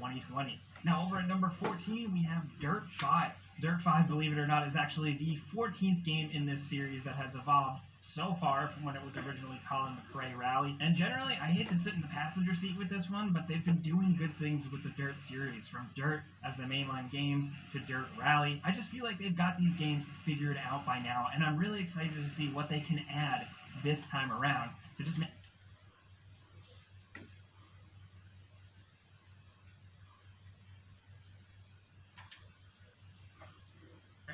2020. Now over at number 14, we have Dirt 5. Dirt 5, believe it or not, is actually the 14th game in this series that has evolved so far from when it was originally called McRae Rally. And generally, I hate to sit in the passenger seat with this one, but they've been doing good things with the Dirt series, from Dirt as the mainline games to Dirt Rally. I just feel like they've got these games figured out by now, and I'm really excited to see what they can add this time around to just make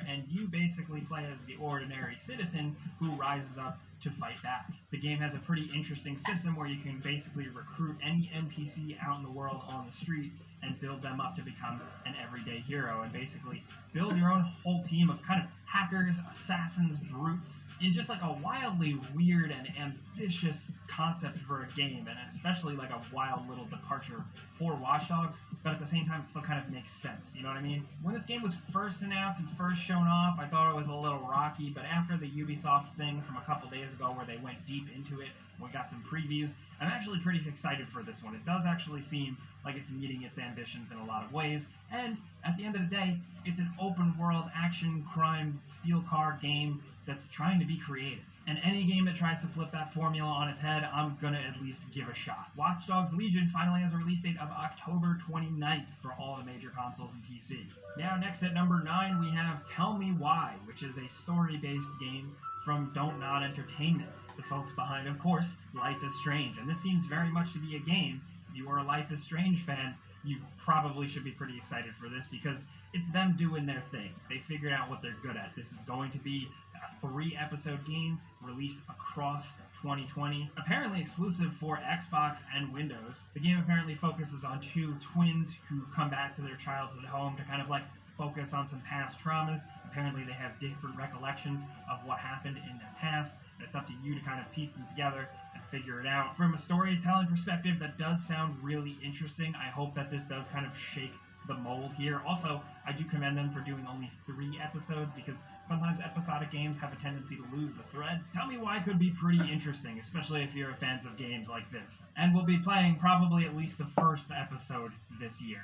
and you basically play as the ordinary citizen who rises up to fight back. The game has a pretty interesting system where you can basically recruit any NPC out in the world on the street and build them up to become an everyday hero, and basically build your own whole team of kind of hackers, assassins, brutes, in just like a wildly weird and ambitious concept for a game, and especially like a wild little departure for Watch Dogs, but at the same time it still kind of makes sense, you know what I mean? When this game was first announced and first shown off, I thought it was a little rocky, but after the Ubisoft thing from a couple days ago where they went deep into it, we got some previews, I'm actually pretty excited for this one. It does actually seem like it's meeting its ambitions in a lot of ways, and at the end of the day, it's an open world action, crime, steel car game that's trying to be creative. And any game that tries to flip that formula on its head, I'm gonna at least give a shot. Watch Dogs Legion finally has a release date of October 29th for all the major consoles and PC. Now next at number 9 we have Tell Me Why, which is a story-based game from Don't Nod Entertainment, the folks behind, of course, Life is Strange. And this seems very much to be a game. If you are a Life is Strange fan, you probably should be pretty excited for this because it's them doing their thing. They figured out what they're good at. This is going to be a 3-episode game released across 2020, apparently exclusive for Xbox and Windows. The game apparently focuses on 2 twins who come back to their childhood home to kind of like focus on some past traumas. Apparently they have different recollections of what happened in their past. It's up to you to kind of piece them together and figure it out. From a storytelling perspective, that does sound really interesting. I hope that this does kind of shake the mold here. Also, I do commend them for doing only 3 episodes because sometimes episodic games have a tendency to lose the thread. Tell Me Why could be pretty interesting, especially if you're fans of games like this. And we'll be playing probably at least the first episode this year.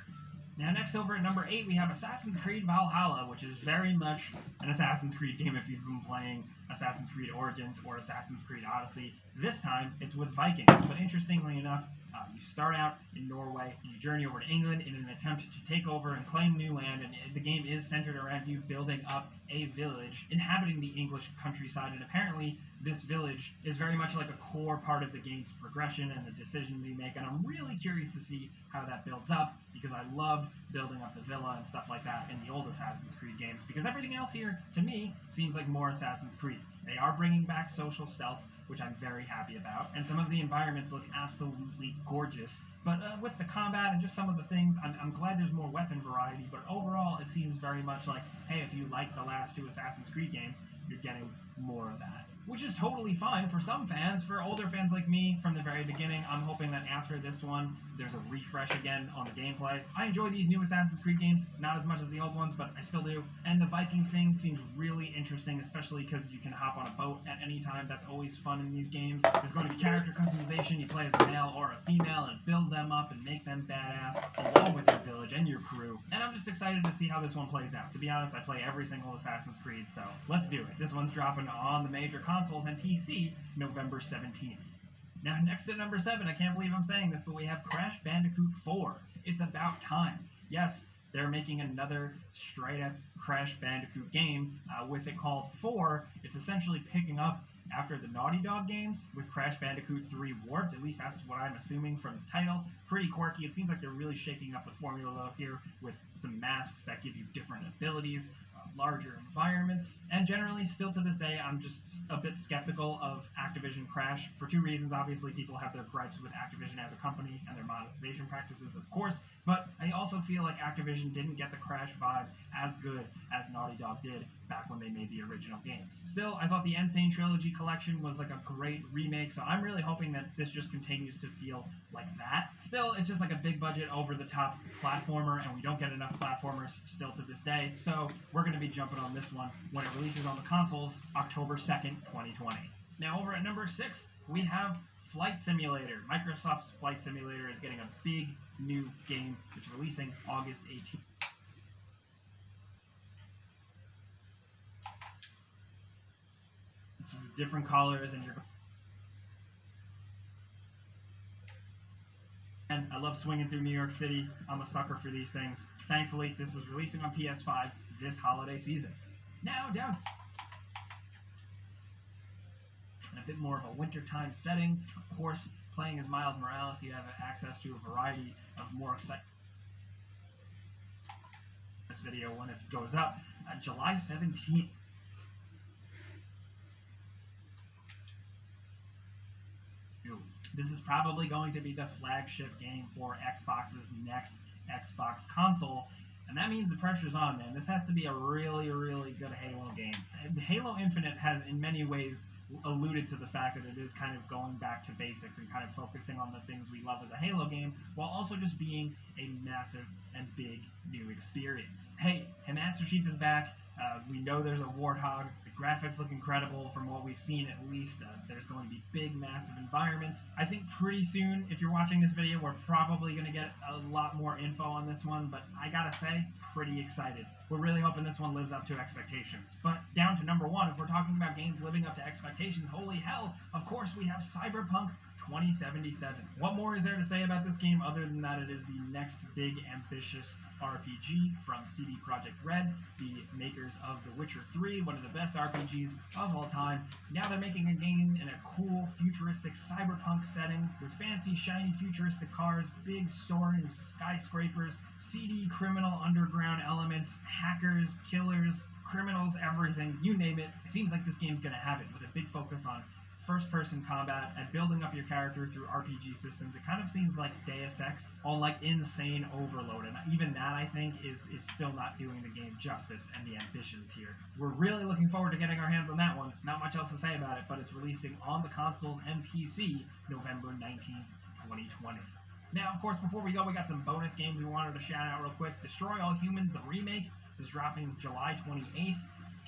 Now next over at number 8 we have Assassin's Creed Valhalla, which is very much an Assassin's Creed game if you've been playing Assassin's Creed Origins or Assassin's Creed Odyssey. This time it's with Vikings, but interestingly enough, you start out in Norway, you journey over to England in an attempt to take over and claim new land, and the game is centered around you building up a village inhabiting the English countryside, and apparently this village is very much like a core part of the game's progression and the decisions you make, and I'm really curious to see how that builds up, because I loved building up the villa and stuff like that in the old Assassin's Creed games, because everything else here, to me, seems like more Assassin's Creed. They are bringing back social stealth, which I'm very happy about, and some of the environments look absolutely gorgeous. But with the combat and just some of the things, I'm glad there's more weapon variety, but overall it seems very much like, hey, if you like the last 2 Assassin's Creed games, you're getting more of that. Which is totally fine for some fans. For older fans like me, from the very beginning, I'm hoping that after this one, there's a refresh again on the gameplay. I enjoy these new Assassin's Creed games, not as much as the old ones, but I still do. And the Viking thing seems really interesting, especially because you can hop on a boat at any time. That's always fun in these games. There's going to be character customization. You play as a male or a female and build them up and make them badass, along with your village and your crew. And I'm just excited to see how this one plays out. To be honest, I play every single Assassin's Creed, so let's do it. This one's dropping on the major consoles and PC November 17th. Now next at number 7, I can't believe I'm saying this, but we have Crash Bandicoot 4. It's about time. Yes, they're making another straight-up Crash Bandicoot game with it called 4. It's essentially picking up after the Naughty Dog games with Crash Bandicoot 3 Warped. At least that's what I'm assuming from the title. Pretty quirky. It seems like they're really shaking up the formula here with some masks that give you different abilities, larger environments, and generally, still to this day, I'm just a bit skeptical of Activision Crash for 2 reasons. Obviously, people have their gripes with Activision as a company and their monetization practices, of course, but I also feel like Activision didn't get the Crash vibe as good as Naughty Dog did back when they made the original games. Still, I thought the Insane Trilogy collection was like a great remake, so I'm really hoping that this just continues to feel like that. Still, it's just like a big budget, over-the-top platformer, and we don't get enough platformers still to this day, so we're going to be jumping on this one when it releases on the consoles October 2nd, 2020. Now over at number 6, we have Flight Simulator. Microsoft's Flight Simulator is getting a big new game. It's releasing August 18th. It's different colors and and I love swinging through New York City. I'm a sucker for these things. Thankfully, this is releasing on PS5 this holiday season. Now down in a bit more of a wintertime setting. Of course, playing as Miles Morales, you have access to a variety of more exciting this video when it goes up July 17th. This is probably going to be the flagship game for Xbox's next Xbox console, and that means the pressure's on, man. This has to be a really, really good Halo game. Halo Infinite has, in many ways, alluded to the fact that it is kind of going back to basics and kind of focusing on the things we love as a Halo game, while also just being a massive and big new experience. Hey, Master Chief is back. We know there's a Warthog. The graphics look incredible from what we've seen, at least. There's going to be big, massive environments. I think pretty soon, if you're watching this video, we're probably going to get a lot more info on this one, but I gotta say, pretty excited. We're really hoping this one lives up to expectations. But down to number one, if we're talking about games living up to expectations, holy hell, of course we have Cyberpunk 2077. What more is there to say about this game other than that it is the next big, ambitious RPG from CD Projekt Red, the makers of The Witcher 3, one of the best RPGs of all time. Now they're making a game in a cool, futuristic cyberpunk setting with fancy, shiny, futuristic cars, big soaring skyscrapers, seedy criminal underground elements, hackers, killers, criminals, everything, you name it. It seems like this game's gonna have it, with a big focus on first-person combat and building up your character through RPG systems. It kind of seems like Deus Ex on like insane overload, and even that I think is still not doing the game justice and the ambitions here. We're really looking forward to getting our hands on that one. Not much else to say about it, but it's releasing on the consoles and PC November 19th, 2020. Now, of course, before we go, we got some bonus games we wanted to shout out real quick. Destroy All Humans, the remake, is dropping July 28th.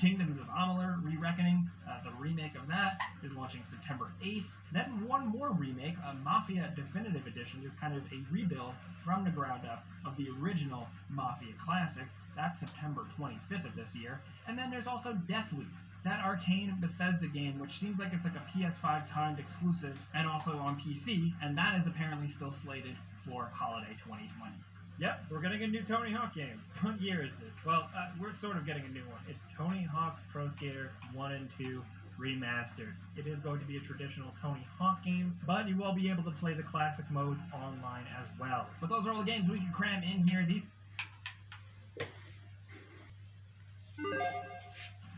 Kingdoms of Amalur: Re-Reckoning, the remake of that, is launching September 8th. Then one more remake, a Mafia Definitive Edition, is kind of a rebuild from the ground up of the original Mafia classic. That's September 25th of this year. And then there's also Deathloop, that Arcane Bethesda game, which seems like it's like a PS5 timed exclusive and also on PC, and that is apparently still slated for holiday 2020. Yep, we're getting a new Tony Hawk game. What year is this? Well, we're sort of getting a new one. It's Tony Hawk's Pro Skater 1 and 2 Remastered. It is going to be a traditional Tony Hawk game, but you will be able to play the classic mode online as well. But those are all the games we can cram in here.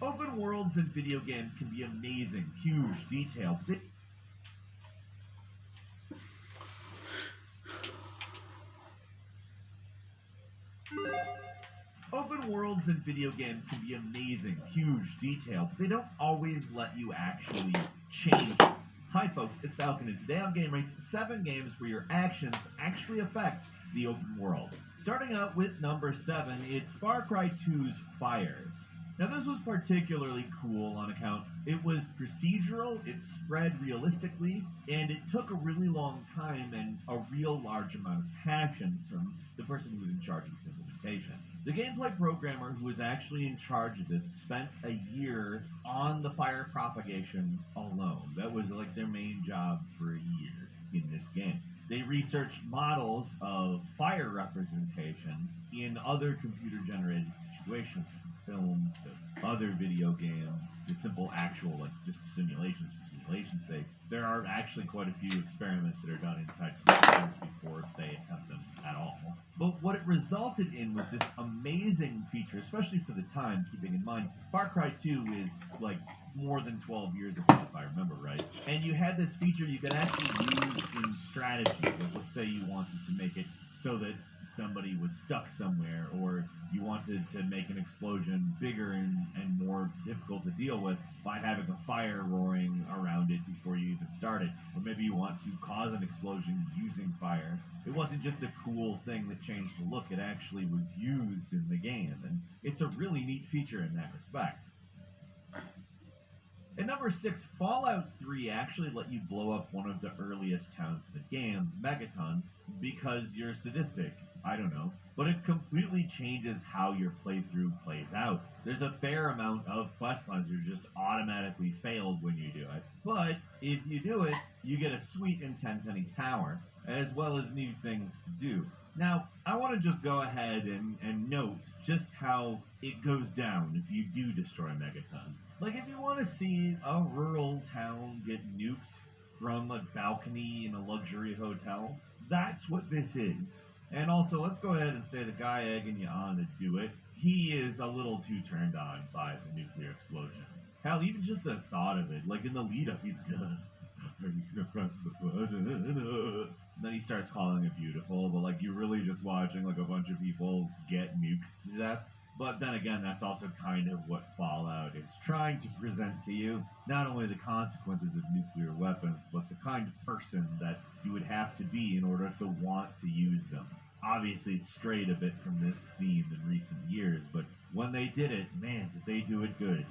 Open worlds in video games can be amazing, huge, detailed. Open worlds in video games can be amazing, huge, detailed. They don't always let you actually change. Hi folks, it's Falcon, and today on Game Race, 7 games where your actions actually affect the open world. Starting out with number 7, it's Far Cry 2's Fires. Now this was particularly cool on account it was procedural, it spread realistically, and it took a really long time and a real large amount of passion from the person who was in charge of this implementation. The gameplay programmer who was actually in charge of this spent a year on the fire propagation alone. That was like their main job for a year in this game. They researched models of fire representation in other computer-generated situations, films to other video games to simple actual, like just simulations for simulation's sake. There are actually quite a few experiments that are done inside computers before they attempt them at all. But what it resulted in was this amazing feature, especially for the time, keeping in mind, Far Cry 2 is like more than 12 years ago, if I remember right. And you had this feature you could actually use in strategy. Like, let's say you wanted to make it so that somebody was stuck somewhere, or you wanted to make an explosion bigger and more difficult to deal with by having a fire roaring around it before you even started. Or maybe you want to cause an explosion using fire. It wasn't just a cool thing that changed the look, it actually was used in the game, and it's a really neat feature in that respect. At number 6, Fallout 3 actually let you blow up one of the earliest towns in the game, Megaton, because you're sadistic. I don't know. But it completely changes how your playthrough plays out. There's a fair amount of quest lines that are just automatically failed when you do it. But if you do it, you get a sweet and 10-penny tower, as well as new things to do. Now, I want to just go ahead and note just how it goes down if you do destroy Megaton. Like, if you want to see a rural town get nuked from a balcony in a luxury hotel, that's what this is. And also, let's go ahead and say the guy egging you on to do it, he is a little too turned on by the nuclear explosion. Hell, even just the thought of it, like in the lead-up, he's gonna, are you gonna press the button? And then he starts calling it beautiful, but like you're really just watching like a bunch of people get nuked to death. But then again, that's also kind of what Fallout is trying to present to you. Not only the consequences of nuclear weapons, but the kind of person that you would have to be in order to want to use them. Obviously, it strayed a bit from this theme in recent years, but when they did it, man, did they do it good.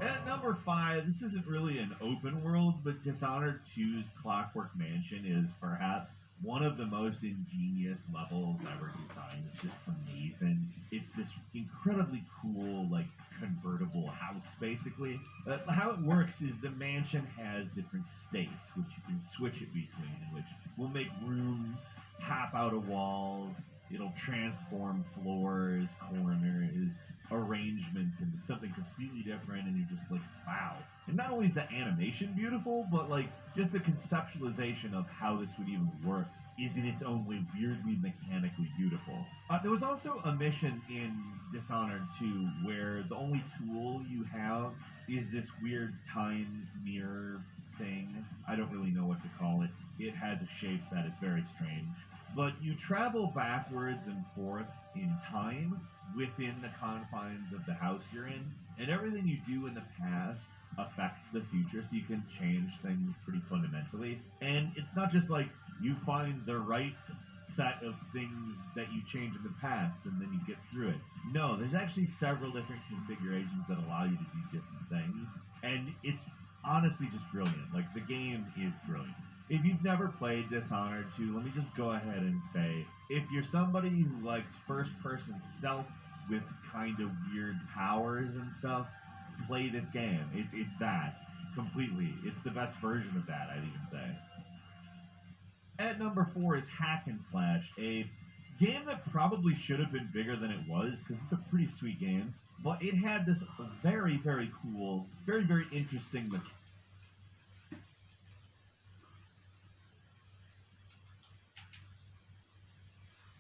At number 5, this isn't really an open world, but Dishonored 2's Clockwork Mansion is perhaps one of the most ingenious levels ever designed. It's just amazing. It's this incredibly cool, like, convertible house, basically. How it works is the mansion has different states, which you can switch it between, which will make rooms pop out of walls. It'll transform floors, corners, arrangements into something completely different, and you're just like, wow. And not only is the animation beautiful, but like just the conceptualization of how this would even work is in its own way weirdly mechanically beautiful. There was also a mission in Dishonored 2 where the only tool you have is this weird time mirror thing. I don't really know what to call it. It has a shape that is very strange. But you travel backwards and forth in time within the confines of the house you're in, and everything you do in the past affects the future, so you can change things pretty fundamentally. And it's not just like you find the right set of things that you change in the past and then you get through it. No, there's actually several different configurations that allow you to do different things, and it's honestly just brilliant. Like, the game is brilliant. If you've never played Dishonored 2, let me just go ahead and say, if you're somebody who likes first-person stealth with kind of weird powers and stuff, play this game. It's that, completely. It's the best version of that, I'd even say. At number 4 is Hack and Slash, a game that probably should have been bigger than it was, because it's a pretty sweet game, but it had this very, very cool, very, very interesting mechanic.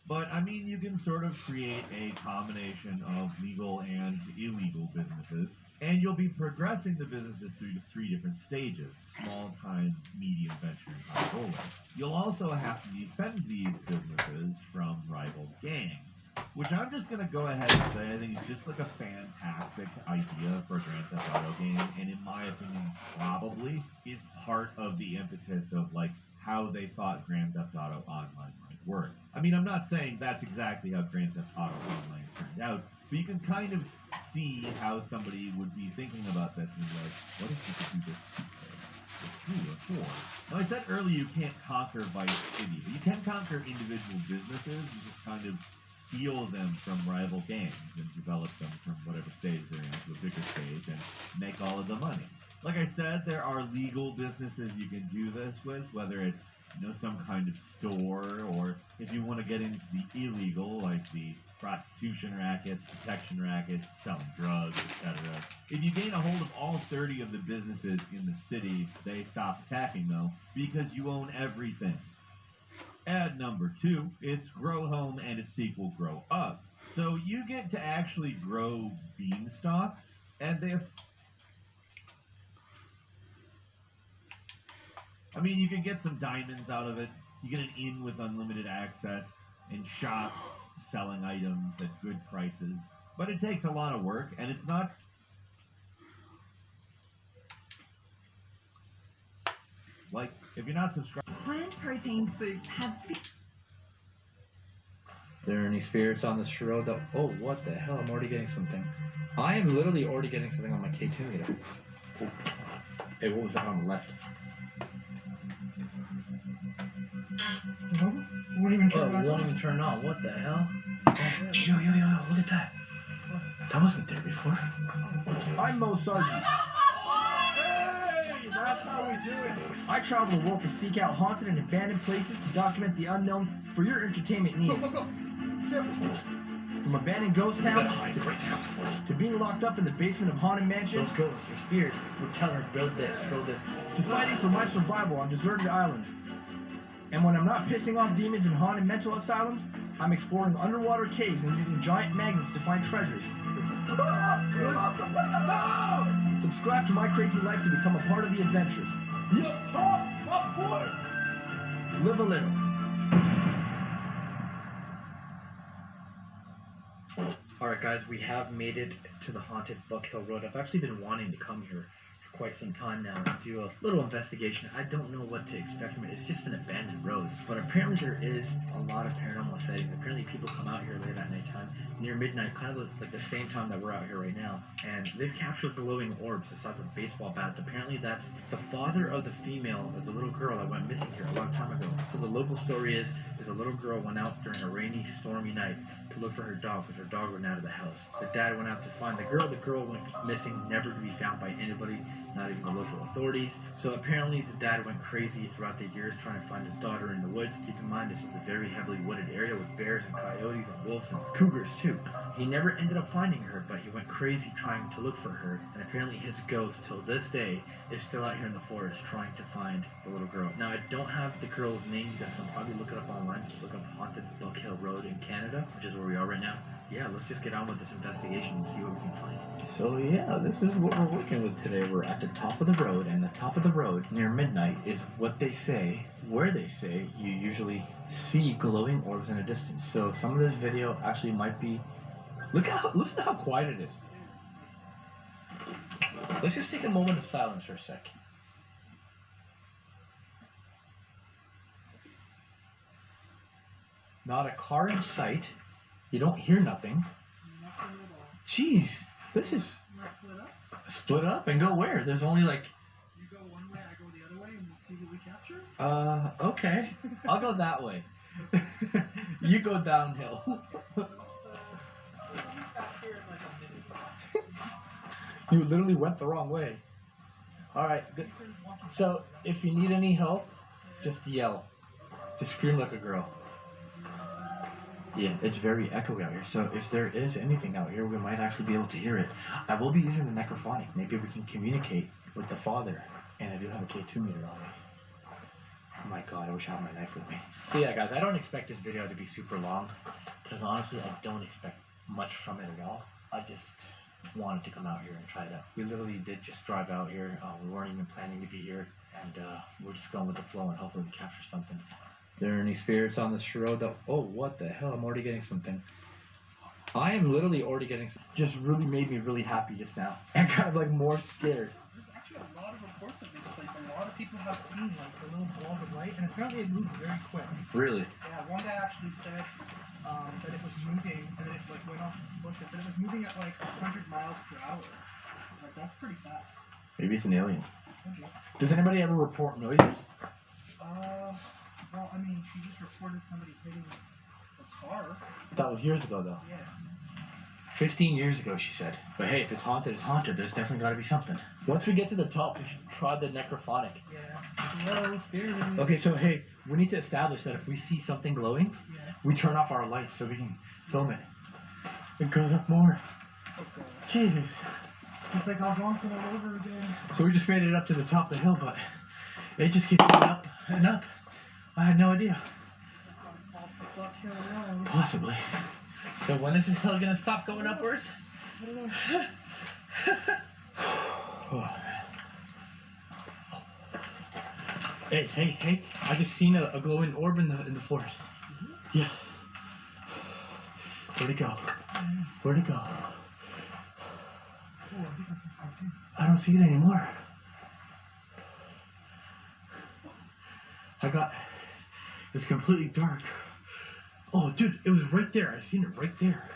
But, I mean, you can sort of create a combination of legal and illegal businesses, and you'll be progressing the businesses through 3 different stages: small time, medium venture, and high roller. You'll also have to defend these businesses from rival gangs, which I'm just going to go ahead and say I think is just like a fantastic idea for a Grand Theft Auto game, and in my opinion, probably is part of the impetus of, like, how they thought Grand Theft Auto Online might work. I mean, I'm not saying that's exactly how Grand Theft Auto Online turned out, but you can kind of see how somebody would be thinking about this and be like, what if you could do this 2 or 4? Now, I said earlier you can't conquer Vice City, but you can conquer individual businesses and just kind of steal them from rival gangs and develop them from whatever stage they're in to a bigger stage and make all of the money. Like I said, there are legal businesses you can do this with, whether it's, you know, some kind of store, or if you want to get into the illegal, like the prostitution rackets, protection rackets, selling drugs, etc. If you gain a hold of all 30 of the businesses in the city, they stop attacking, though, because you own everything. At number 2, it's Grow Home and its sequel, Grow Up. So you get to actually grow beanstalks, and they're... I mean, you can get some diamonds out of it. You get an inn with unlimited access, and shops selling items at good prices. But it takes a lot of work, and it's not... Like, if you're not subscribed... Plant protein soups have... There any spirits on this road though? Oh, what the hell? I'm already getting something. I am literally already getting something on my K2 meter. Oh. Hey, what was that on the left? Won't even Oh, turn it on. won't even turn on. What the hell? Yo, look at that. That wasn't there before. I'm Sargi. Hey, that's how we do it. I travel the world to seek out haunted and abandoned places to document the unknown for your entertainment needs. From abandoned ghost towns to being locked up in the basement of haunted mansions, Those ghosts, your spirits, we're telling her, build this. to fighting for my survival on deserted islands. And when I'm not pissing off demons in haunted mental asylums, I'm exploring underwater caves and using giant magnets to find treasures. Subscribe to My Crazy Life to become a part of the adventures. Live a little. Alright guys, we have made it to the haunted Buck Hill Road. I've actually been wanting to come here for quite some time now and do a little investigation. I don't know what to expect from it. It's just an abandoned road. But apparently there is a lot of paranormal sightings. Apparently people come out here late at nighttime, near midnight, kind of like the same time that we're out here right now. And they've captured glowing orbs the size of baseball bats. Apparently that's the father of the female, of the little girl that went missing here a long time ago. So the local story is a little girl went out during a rainy, stormy night to look for her dog because her dog ran out of the house. The dad went out to find the girl. The girl went missing, never to be found by anybody, not even the local authorities. So apparently the dad went crazy throughout the years trying to find his daughter in the woods. Keep in mind this is a very heavily wooded area with bears and coyotes and wolves and cougars too. He never ended up finding her, but he went crazy trying to look for her, and apparently his ghost till this day is still out here in the forest trying to find the little girl. Now I don't have the girl's name. You guys can probably look it up online. Just look up Haunted Buck Hill Road in Canada, which is where we are right now. Yeah, let's just get on with this investigation and see what we can find. So yeah, this is what we're working with today. We're at the top of the road, and the top of the road near midnight is what they say, where they say you usually see glowing orbs in a distance. So some of this video actually might be, listen to how quiet it is. Let's just take a moment of silence for a sec. Not a car in sight. You don't hear nothing. Jeez, this is split up and go where? There's only like. You go one way, I go the other way, and we'll see what we capture. Okay. I'll go that way. You go downhill. You literally went the wrong way. Alright, good. So, if you need any help, just yell. Just scream like a girl. Yeah, it's very echoey out here, so if there is anything out here, we might actually be able to hear it. I will be using the necrophonic. Maybe we can communicate with the father. And I do have a K2 meter on me. Oh my god, I wish I had my knife with me. So yeah, guys, I don't expect this video to be super long, because honestly, I don't expect much from it at all. I just wanted to come out here and try it out. We literally did just drive out here. We weren't even planning to be here, and we're just going with the flow and hopefully we capture something. There are any spirits on this road that, oh, what the hell, I'm already getting something. I am literally already getting something. Just really made me really happy just now. And kind of like more scared. There's actually a lot of reports of this place. A lot of people have seen like the little balls of light, and apparently it moves very quick. Really? Yeah, one guy actually said that it was moving, and then it like went off the bush, but it was moving at like 100 miles per hour. Like that's pretty fast. Maybe it's an alien. Could be. Does anybody ever report noises? Well, I mean, she just reported somebody hitting a car. That was years ago, though. Yeah. 15 years ago, she said. But hey, if it's haunted, it's haunted. There's definitely got to be something. Once we get to the top, we should try the necrophonic. Yeah. Hello, spirit. Okay, so hey, we need to establish that if we see something glowing, Yeah. we turn off our lights so we can film it. It goes up more. Okay. Jesus. It's like I'll go all over again. So we just made it up to the top of the hill, but it just keeps going up and up. I had no idea. Possibly. So when is this hill gonna stop going upwards? I don't know. Hey! I just seen a glowing orb in the forest. Yeah. Where'd it go? Where'd it go? I don't see it anymore. It's completely dark. Oh, dude, it was right there. I seen it right there.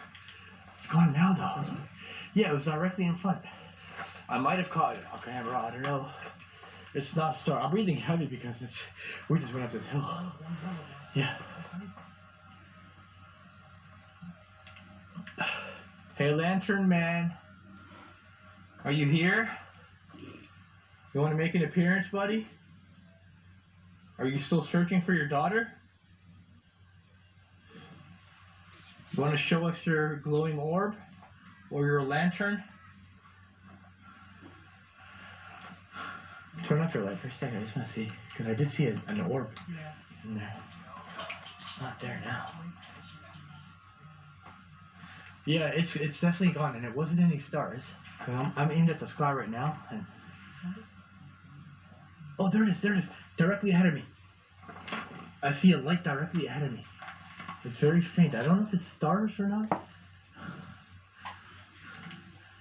It's gone now, though. Yeah, it was directly in front. I might have caught it on camera. I don't know. It's not star. I'm breathing heavy because we just went up this hill. Yeah. Hey, Lantern Man. Are you here? You want to make an appearance, buddy? Are you still searching for your daughter? You want to show us your glowing orb? Or your lantern? Turn off your light for a second. I just want to see. Because I did see an orb in there. It's not there now. Yeah, it's definitely gone, and it wasn't any stars. I'm aimed at the sky right now. And... oh, there it is, directly ahead of me. I see a light directly ahead of me. It's very faint. I don't know if it's stars or not.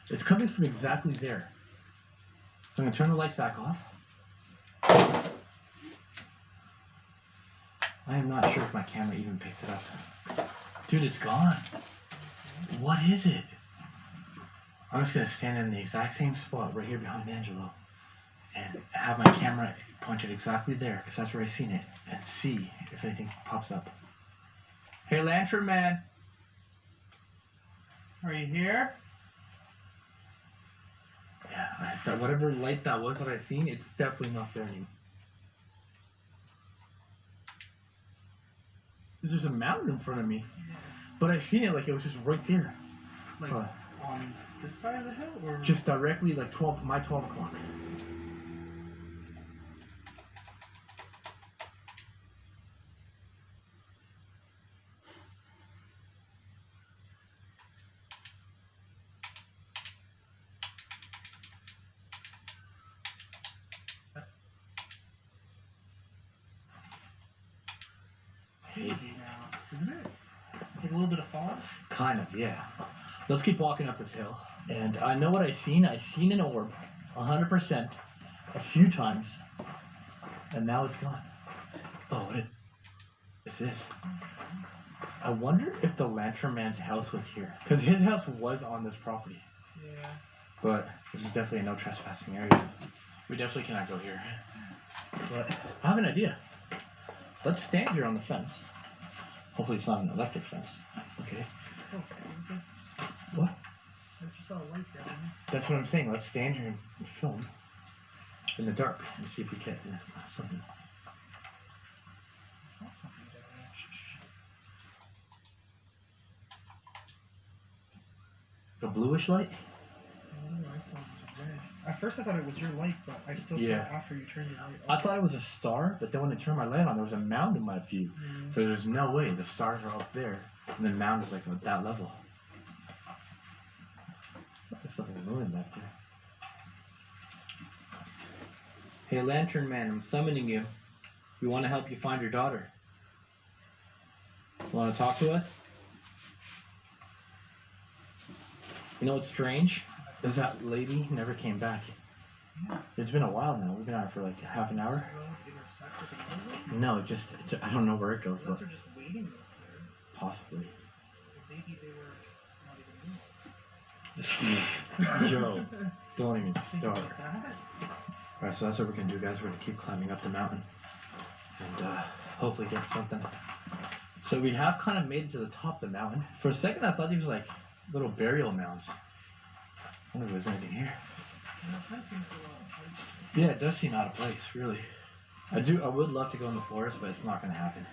It's coming from exactly there. So I'm going to turn the lights back off. I am not sure if my camera even picked it up. Dude, it's gone. What is it? I'm just going to stand in the exact same spot right here behind Angelo and have my camera pointed exactly there, because that's where I seen it, and see if anything pops up. Hey, Lantern Man. Are you here? Yeah, whatever light that was that I seen, it's definitely not there anymore. There's a mountain in front of me, but I seen it like it was just right there. Like on this side of the hill, or just directly like 12 o'clock. hazy now, isn't it? Like a little bit of fog? Kind of, yeah. Let's keep walking up this hill. And I know what I seen. I seen an orb, 100%, a few times, and now it's gone. Oh, what is this? I wonder if the Lantern Man's house was here, because his house was on this property. Yeah. But this is definitely a no trespassing area. We definitely cannot go here. But I have an idea. Let's stand here on the fence. Hopefully it's not an electric fence. Okay. Oh, okay. What? I just saw a light there. That's what I'm saying. Let's stand here and film in the dark and see if we get something. I saw something there. The bluish light? Oh, I saw red. At first I thought it was your light, but I still saw it after you turned your light I off. thought it was a star, but then when I turned my light on, there was a mound in my view. So there's no way the stars are up there, and the mound is like at that level. There's something moving back there. Hey, Lantern Man, I'm summoning you. We want to help you find your daughter. You want to talk to us? You know what's strange? Is that lady never came back. It's been a while now. We've been out for like half an hour. No, just I don't know where it goes, but They're just waiting there. possibly. Maybe they were not even moving. Joe, don't even Think start. about that. Alright, so that's what we're gonna do, guys. We're gonna keep climbing up the mountain and hopefully get something. So we have kind of made it to the top of the mountain. For a second, I thought these were like little burial mounds. I wonder if there's anything here. Yeah, it does seem out of place, really. I would love to go in the forest, but it's not gonna happen.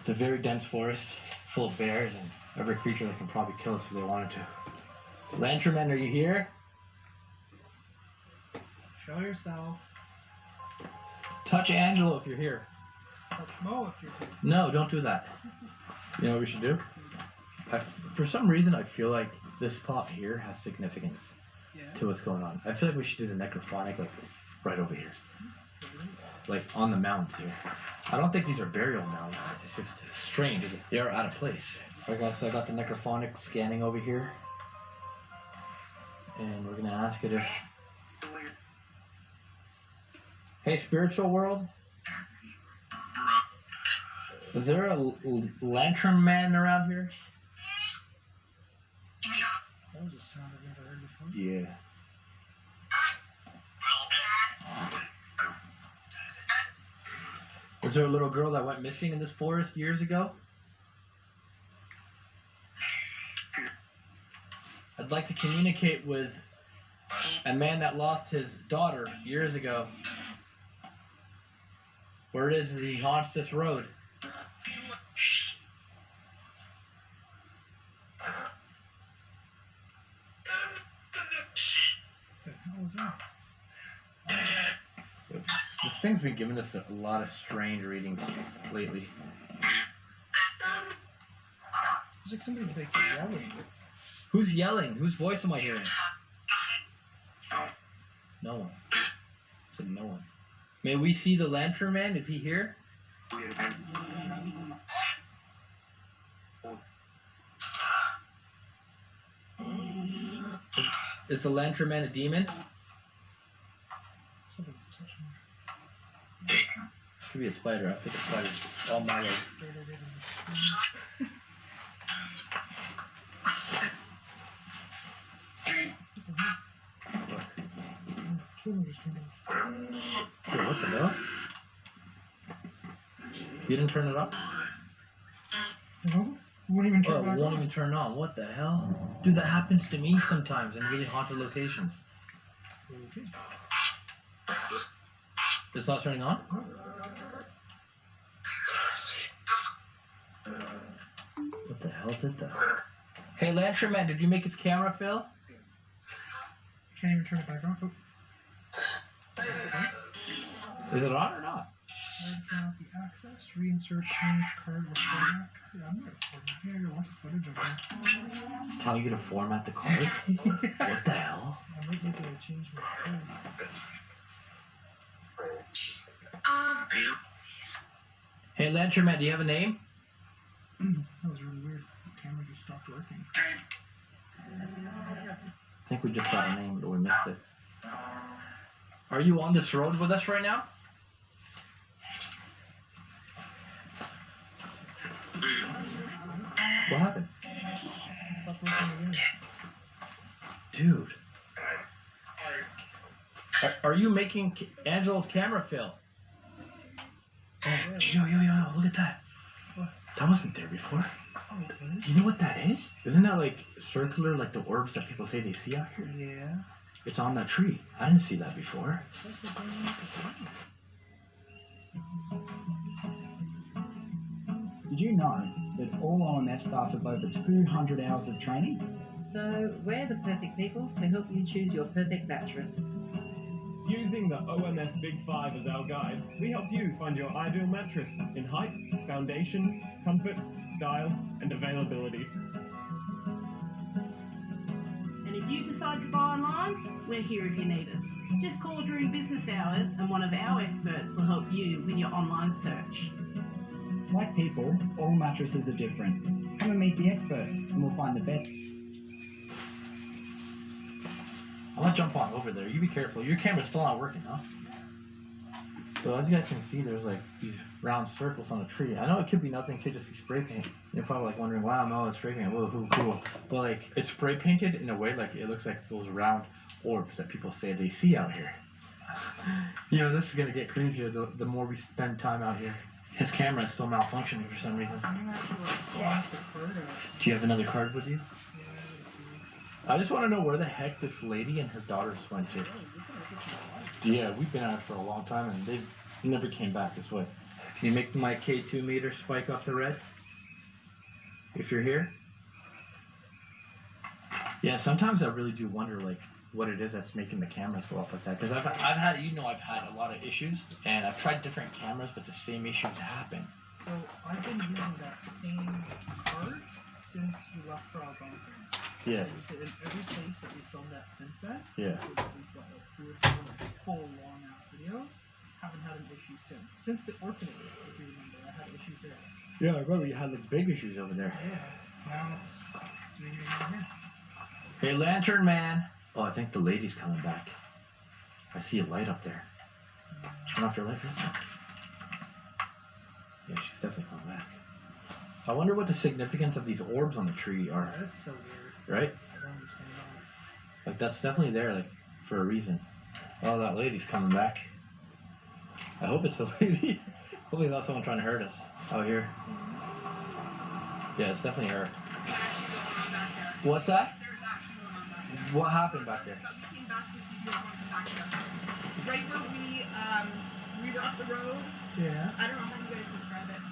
It's a very dense forest, full of bears and every creature that can probably kill us if they wanted to. Lantern Man, are you here? Show yourself. Touch Angelo if you're here. Touch Mo if you're here. No, don't do that. You know what we should do? For some reason, I feel like this spot here has significance to what's going on. I feel like we should do the necrophonic like right over here. Like on the mounds here. I don't think these are burial mounds. It's just strange. They are out of place. Alright guys, so I got the necrophonic scanning over here. And we're gonna ask it if... Hey, spiritual world? Is there a Lantern Man around here? That was a sound I've never heard before. Yeah. Was there a little girl that went missing in this forest years ago? I'd like to communicate with a man that lost his daughter years ago. Where it is he haunts this road. What the hell was that? This thing's been giving us a lot of strange readings lately. It's like somebody like yelling. Who's yelling? Whose voice am I hearing? No one. I said no one. May we see the Lantern Man? Is he here? Is the Lantern Man a demon? Something's touching me. Could be a spider. I think a spider. All my way. Hey, what the hell? You didn't turn it off? No? Won't even turn Oh, back it won't on. even turn on. What the hell? Dude, that happens to me sometimes in really haunted locations. Okay. It's not turning on? What the hell did that? Hey, Lantern Man, did you make his camera fail? Can't even turn it back on. Is it on or not? Card cannot be accessed. Reinsert change card with format. Yeah, I'm gonna format. Yeah, I got lots of footage of that. It's telling you to format the card? What the hell? I might need to change my card. Hey, Lantern Man, do you have a name? That was really weird. The camera just stopped working. I think we just got a name, but we missed it. Are you on this road with us right now? What happened? Stopped working again. Dude. Are you making Angela's camera fail? Oh, yo, look at that. What? That wasn't there before. Oh, it is? You know what that is? Isn't that like circular, like the orbs that people say they see out here? Yeah. It's on that tree. I didn't see that before. That's what they need to find. Did you know that all OMF staff have over 200 hours of training? So we're the perfect people to help you choose your perfect mattress. Using the OMF Big 5 as our guide, we help you find your ideal mattress in height, foundation, comfort, style, and availability. And if you decide to buy online, we're here if you need us. Just call during business hours and one of our experts will help you with your online search. Like people, all mattresses are different. Come and meet the experts and we'll find the best. I'm gonna jump on over there. You be careful. Your camera's still not working, huh? So as you guys can see, there's like these round circles on the tree. I know it could be nothing. It could just be spray paint. You're probably like wondering, wow, no, it's spray paint. Whoa, cool. But like, it's spray painted in a way like it looks like those round orbs that people say they see out here. You know, this is gonna get crazier the more we spend time out here. His camera is still malfunctioning for some reason. I'm actually change the card out. Do you have another card with you? I just want to know where the heck this lady and her daughters went to. Yeah, we've been out for a long time and they never came back this way. Can you make my K2 meter spike up to red? If you're here? Yeah, sometimes I really do wonder like what it is that's making the cameras go off like that. Because I've had, you know, I've had a lot of issues and I've tried different cameras but the same issues happen. So I've been using that same card since we left for Algonquin. Yeah. So in every place that we've filmed that since then, Yeah. we've at least got like 3 or 4 like full long ass videos. Haven't had an issue since. Since the orphanage, if you remember, I had issues there. Yeah, I remember you had like big issues over there. Yeah. Now it's doing it again here. Hey, Lantern Man. Oh, I think the lady's coming back. I see a light up there. Turn off your light for a second. Yeah, she's definitely coming back. I wonder what the significance of these orbs on the tree are. That is so weird. Right? I don't understand that. Like, that's definitely there, like, for a reason. Oh, that lady's coming back. I hope it's the lady. Hopefully it's not someone trying to hurt us out here. Yeah, it's definitely her. What's that? What happened back there? We came back to see if you were going to back us. Right where we were up the road. Yeah. I don't know how you guys describe it.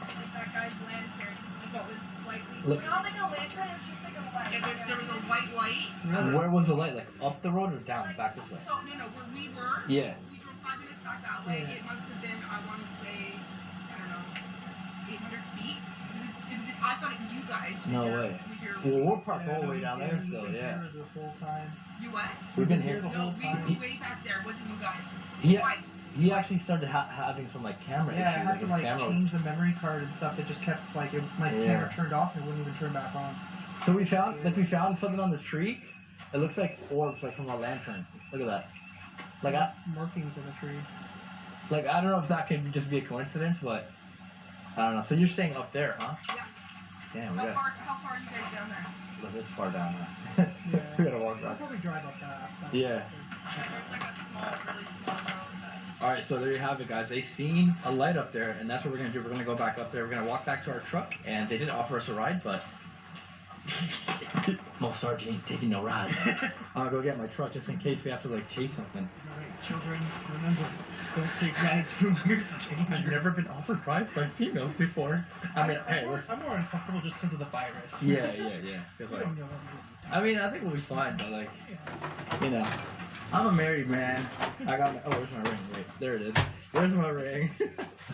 Like that guy's lantern. But was slightly. Look. Not like a lantern, it was just like a light. There was a white light. Really? Where was the light? Like up the road or down? Back this way? So no, where we were. Yeah. We drove 5 minutes back that way. Yeah. It must have been, I want to say, I don't know, 800 feet. I thought it was you guys. No way. Well, we're parked all the way down there still, yeah. The whole time. You what? We've been here. the No, whole we time. were way back there. It wasn't you guys. Yeah. Twice. He actually started having some like camera Yeah, I issues. had to his like camera. change the memory card and stuff. It just kept like my Yeah. camera turned off and it wouldn't even turn back on. So we found something on this tree. It looks like orbs, like from a lantern. Look at that. Like Markings in the tree. I don't know if that could just be a coincidence, but I don't know. So you're saying up there, huh? Yeah. Damn, we How got far are you guys down there? look, it's far down there. Yeah. We gotta walk I'll back. probably drive up that. Yeah. There's like a really small road. All right, so there you have it, guys. They seen a light up there, and that's what we're gonna do. We're gonna go back up there. We're gonna walk back to our truck, and they did offer us a ride, but no, Sargi ain't taking no ride. I'm gonna go get my truck just in case we have to like chase something. Alright, children, remember, don't take rides from weird strangers. I've never been offered rides by females before. I mean, hey, listen. I'm more uncomfortable just because of the virus. Yeah. 'Cause, We like, don't know. I mean, I think we'll be fine, but like, you know, I'm a married man. I got my, where's my ring? Wait, there it is. There's my ring.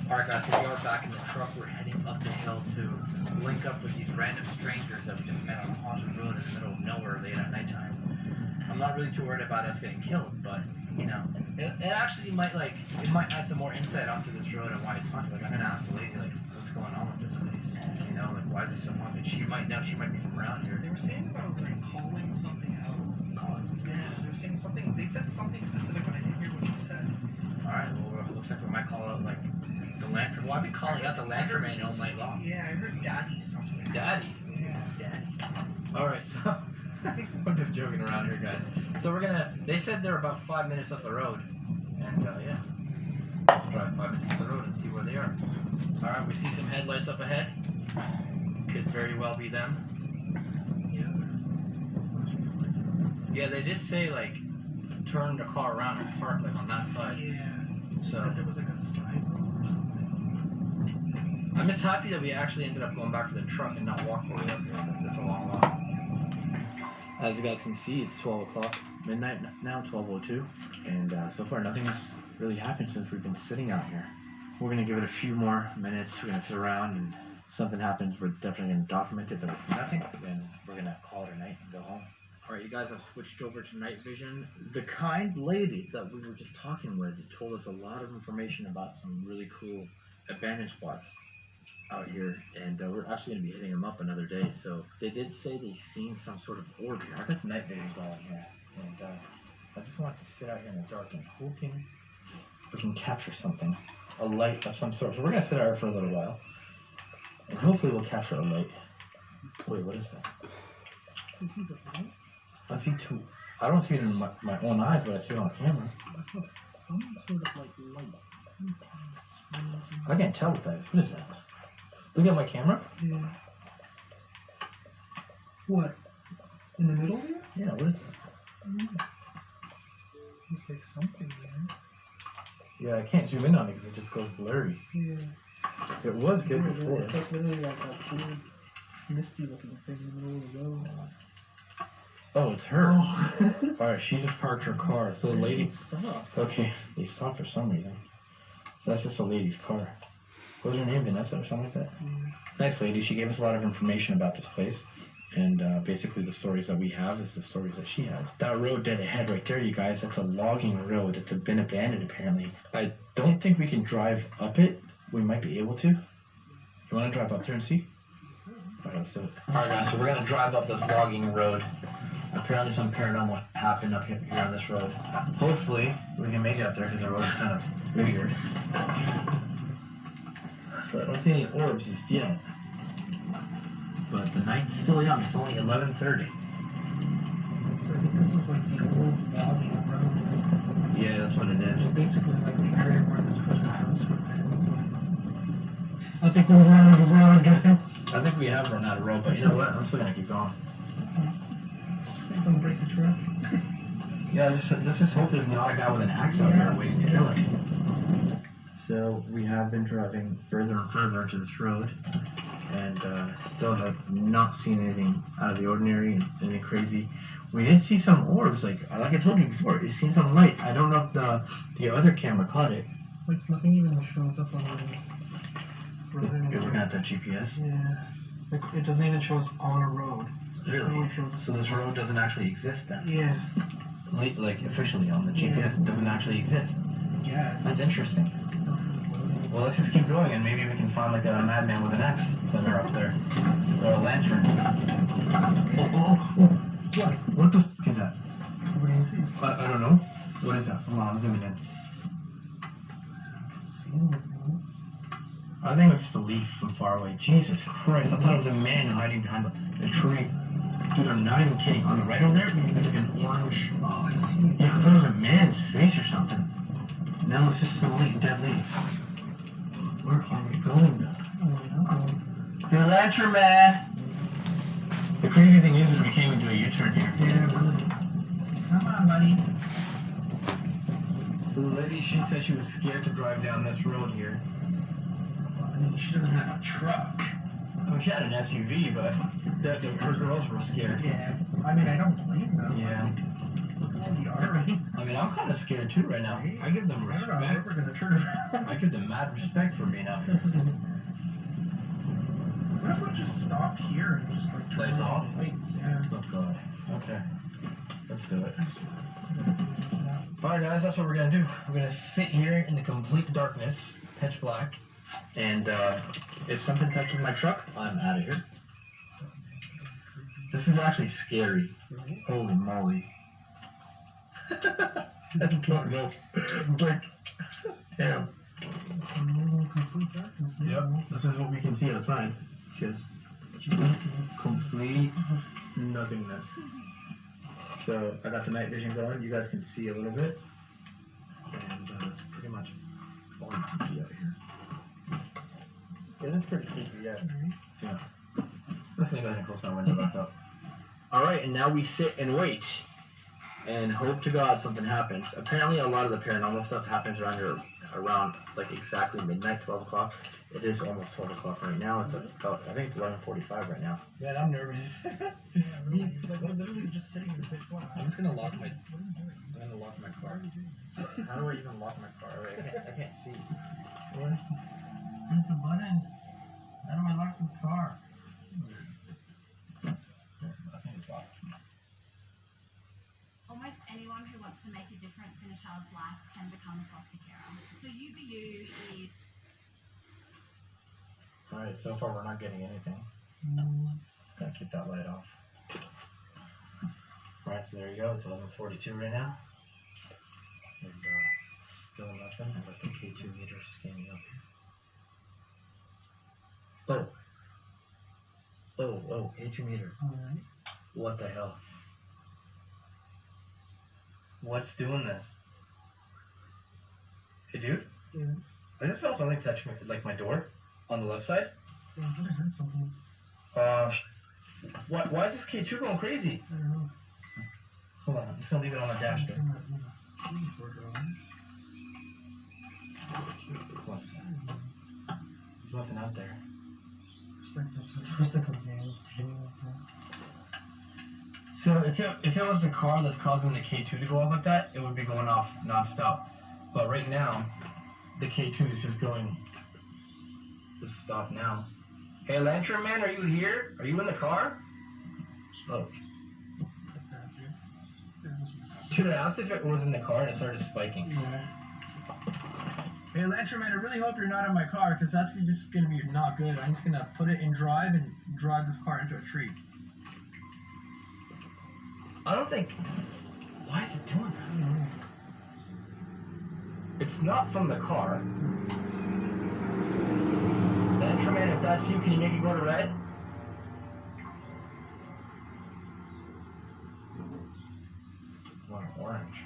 Alright guys, so we are back in the truck. We're heading up the hill to link up with these random strangers that we just met on a haunted road in the middle of nowhere late at nighttime. I'm not really too worried about us getting killed, but, you know, it actually might add some more insight onto this road and why it's haunted. Like, I'm gonna ask the lady, like, what's going on with this place? You know, like, why is it so haunted? She might know, she might be from around here. They were saying about like calling something out. Yeah, they were saying something. They said something specific, but I didn't hear what she said. Alright, well, it looks like we might call out, like, the lantern. Well, I've been calling out the lantern man all night long. Yeah, I heard daddy something. Daddy. Yeah. Daddy. Alright, so I'm just joking around here, guys. So they said they're about 5 minutes up the road. And yeah, let's drive 5 minutes up the road and see where they are. Alright, we see some headlights up ahead. Could very well be them. Yeah, they did say, like, turn the car around and park, like, on that side. Yeah. So Said there was like a side road or something. I'm just happy that we actually ended up going back to the truck and not walk all the way up here. It's a long walk. As you guys can see, it's 12 o'clock midnight now, 12:02, and so far nothing has really happened since we've been sitting out here. We're gonna give it a few more minutes. We're gonna sit around, and if something happens, we're definitely gonna document it. But if nothing, then we're gonna call it a night and go home. All right, you guys have switched over to night vision. The kind lady that we were just talking with told us a lot of information about some really cool abandoned spots out here, and we're actually going to be hitting them up another day. So they did say they seen some sort of orb here. I got the night vision going here, and I just wanted to sit out here in the dark and hoping we can capture something, a light of some sort. So we're going to sit out here for a little while, and hopefully we'll capture a light. Wait, what is that? You see the light? I see two. I don't see it in my own eyes, but I see it on camera. I saw some sort of like light. I can't tell what that is. What is that? Look at my camera. Yeah. What? In the middle there? Yeah, what is that? It's like something there. Yeah, I can't zoom in on it because it just goes blurry. Yeah. It was good It's before. like literally like a weird, misty looking thing in the middle of the road. Oh, it's her. Alright, she just parked her car. So the lady... Stop. Okay, they stopped for some reason. So that's just a lady's car. What was her name? Vanessa or something like that? Nice lady. She gave us a lot of information about this place. And basically the stories that we have is the stories that she has. That road dead ahead right there, you guys, that's a logging road. It's been abandoned apparently. I don't think we can drive up it. We might be able to. You want to drive up there and see? Alright, let's do it. Alright guys, so we're going to drive up this logging road. Apparently some paranormal happened up here on this road. Hopefully we can make it up there because the road is kind of weird. So I don't see any orbs just yet. But the night's still young. It's only 11:30. So I think this is like the old logging road. Yeah, that's what it is. It's basically like the area where this person's house would be. I think we're running out of road, guys. I think we have run out of road, but you know what? I'm still gonna keep going. Please don't break the truck. Yeah, let's just hope there's not a guy with an axe out there waiting to kill us. So we have been driving further and further into this road, and still have not seen anything out of the ordinary, anything crazy. We did see some orbs, like I told you before. It seen some light. I don't know if the other camera caught it. Like nothing even shows up on the road. You're looking at that GPS. Yeah. Like it doesn't even show us on a road. Really? It only shows us So this road doesn't actually exist then? Yeah. Like officially on the GPS, it doesn't actually exist. Yes. That's interesting. Well, let's just keep going, and maybe we can find like a madman with an axe somewhere up there, or a lantern. Oh! What the f is that? What do you see? I don't know. What is that? Hold on, I'm zooming in. I think it's just a leaf from far away. Jesus Christ! I thought it was a man hiding behind the tree. Dude, I'm not even kidding. On the right over there, there's like an orange. Oh, I see. Yeah, I thought it was a man's face or something. No, it's just some dead leaves. Where are we going though? The lantern man! The crazy thing is we can't even do a U-turn here. Yeah, really. Come on, buddy. So the lady, she said she was scared to drive down this road here. Well, I mean, she doesn't have a truck. I mean, she had an SUV, but her girls were scared. Yeah. I mean, I don't blame them. Yeah. Look at all the already. I mean, I'm kind of scared too right now. I give them I don't know how respect. we're gonna turn around. I give them mad respect for being out. What if we just stop here and just like turn Lights on off? the lights? Yeah. Oh god. Okay. Let's do it. Alright guys, that's what we're gonna do. We're gonna sit here in the complete darkness, pitch black, and if something touches my truck, I'm out of here. This is actually scary. Holy moly. I don't know. Like, damn. Complete darkness. Yep, this is what we can see outside. Just complete nothingness. So I got the night vision going. You guys can see a little bit, and that's pretty much all you can see out here. Yeah, that's pretty creepy. Yeah. Yeah. Let's go ahead and close my window back up. All right, and now we sit and wait, and hope to God something happens. Apparently, a lot of the paranormal stuff happens around like exactly midnight, 12 o'clock. It is almost 12 o'clock right now. It's about, I think it's 11:45 right now. Man, I'm nervous. We're literally just sitting in the pitch black. I'm just gonna lock my. I'm gonna lock my car. How do I even lock my car? Right? I can't see. Where's the button? How do I lock this car? I think it's locked. Almost anyone who wants to make a difference in a child's life can become a foster carer. So UBU is... Alright, so far we're not getting anything. Gotta keep that light off. Alright, so there you go. It's 11:42 right now. And still nothing. I got the K2 meter scanning up here. Oh, K2 meter. Alright. What the hell? What's doing this? Hey, dude? Yeah. I just felt something touch me, like my door on the left side. Yeah, I thought I heard something. Why is this K2 going crazy? I don't know. Hold on, I'm just gonna leave it on the dash there. There's nothing out there. So if it was the car that's causing the K2 to go off like that, it would be going off non-stop. But right now, the K2 is just going to stop now. Hey, Lantern Man, are you here? Are you in the car? Oh. Dude, I asked if it was in the car and it started spiking. Yeah. Hey, Lantern Man, I really hope you're not in my car, because that's just going to be not good. I'm just going to put it in drive and drive this car into a tree. I don't think... Why is it doing that? It's not from the car. Lantern Man, if that's you, can you make it go to red? What, orange?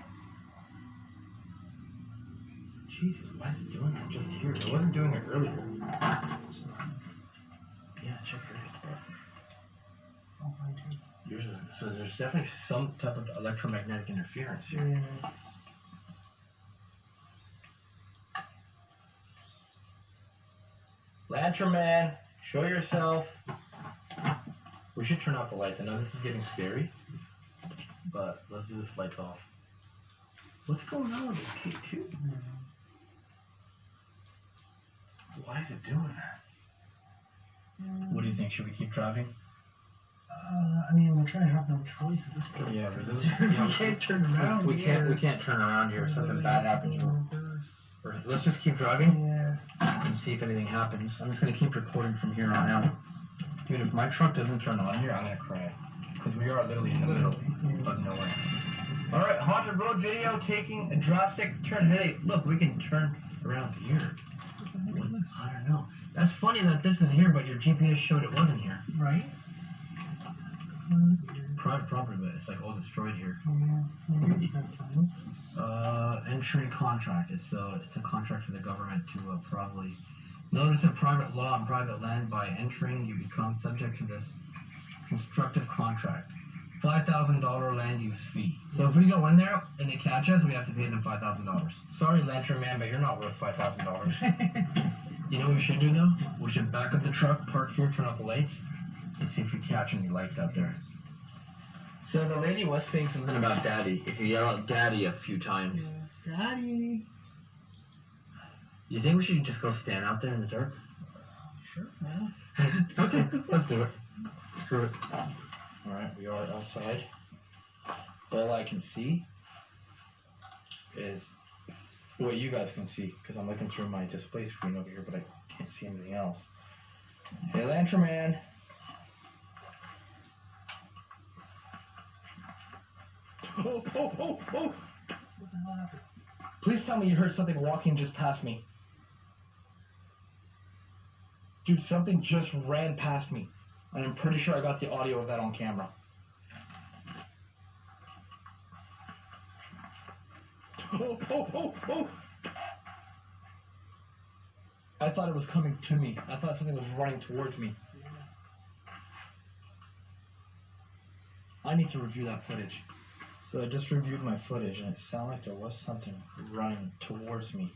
Jesus, why is it doing that just here? It wasn't doing it earlier. Yeah, check yours. Yours is, so there's definitely some type of electromagnetic interference here. Yeah. Lantern Man, show yourself. We should turn off the lights. I know this is getting scary, but let's do this lights off. What's going on with this K2? Why is it doing that? What do you think? Should we keep driving? I mean, we're trying to have no choice at this point. Yeah, but this, We can't turn around. we can't turn around here if something bad happens. Let's just keep driving and see if anything happens. I'm just gonna keep recording from here on out. Dude, if my truck doesn't turn on here, I'm gonna cry. Because we are literally in the middle of nowhere. Alright, haunted road video taking a drastic turn. Hey, look, we can turn around here. I don't know. That's funny that this is here, but your GPS showed it wasn't here. Right? Private property, but it's like all destroyed here. Maybe we've had signs. Entering contract. It's a contract for the government to probably notice of private law on private land. By entering, you become subject to this constructive contract. $5,000 land use fee. So if we go in there and they catch us, we have to pay them $5,000. Sorry, Lantern Man, but you're not worth $5,000. You know what we should do though? We should back up the truck, park here, turn off the lights, and see if we catch any lights out there. So the lady was saying something about Daddy. If you yell out Daddy a few times. Daddy. You think we should just go stand out there in the dark? Sure, man. Okay, let's do it. Screw it. Alright, we are outside. All I can see is what you guys can see, because I'm looking through my display screen over here, but I can't see anything else. Hey, Lantern Man. Oh, oh, oh, oh! What the hell happened? Please tell me you heard something walking just past me. Dude, something just ran past me. And I'm pretty sure I got the audio of that on camera. Oh, oh, oh, oh! I thought it was coming to me. I thought something was running towards me. I need to review that footage. So I just reviewed my footage and it sounded like there was something running towards me.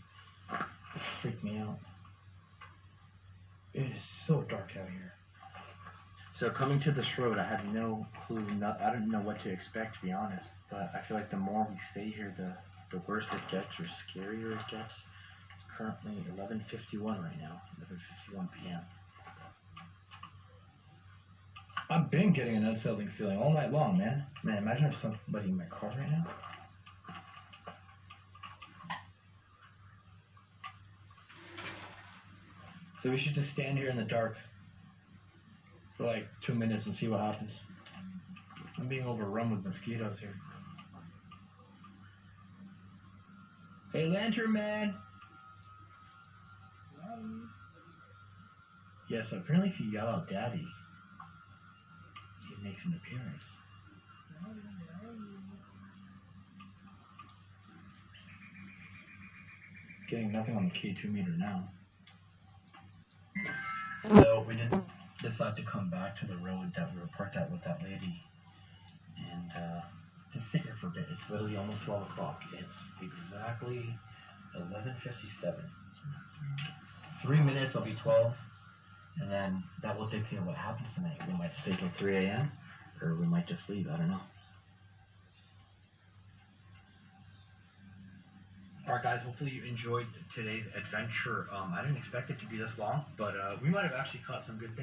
It freaked me out. It is so dark out here. So coming to this road, I had no clue. I didn't know what to expect, to be honest. But I feel like the more we stay here, the worse it gets, or scarier it gets. It's currently 11:51 right now, 11:51 p.m. I've been getting an unsettling feeling all night long, man. Man, imagine there's somebody in my car right now. So we should just stand here in the dark for like 2 minutes and see what happens. I'm being overrun with mosquitoes here. Hey, Lantern Man! Yes, apparently if you yell out Daddy, he makes an appearance. Getting nothing on the K2 meter now. So we did decide to come back to the road that we were parked at with that lady and just sit here for a bit. It's literally almost 12 o'clock. It's exactly 11:57. 3 minutes will be 12, and then that will dictate what happens tonight. We might stay till 3 a.m. or we might just leave. I don't know. Alright guys, hopefully you enjoyed today's adventure. I didn't expect it to be this long, but we might have actually caught some good things.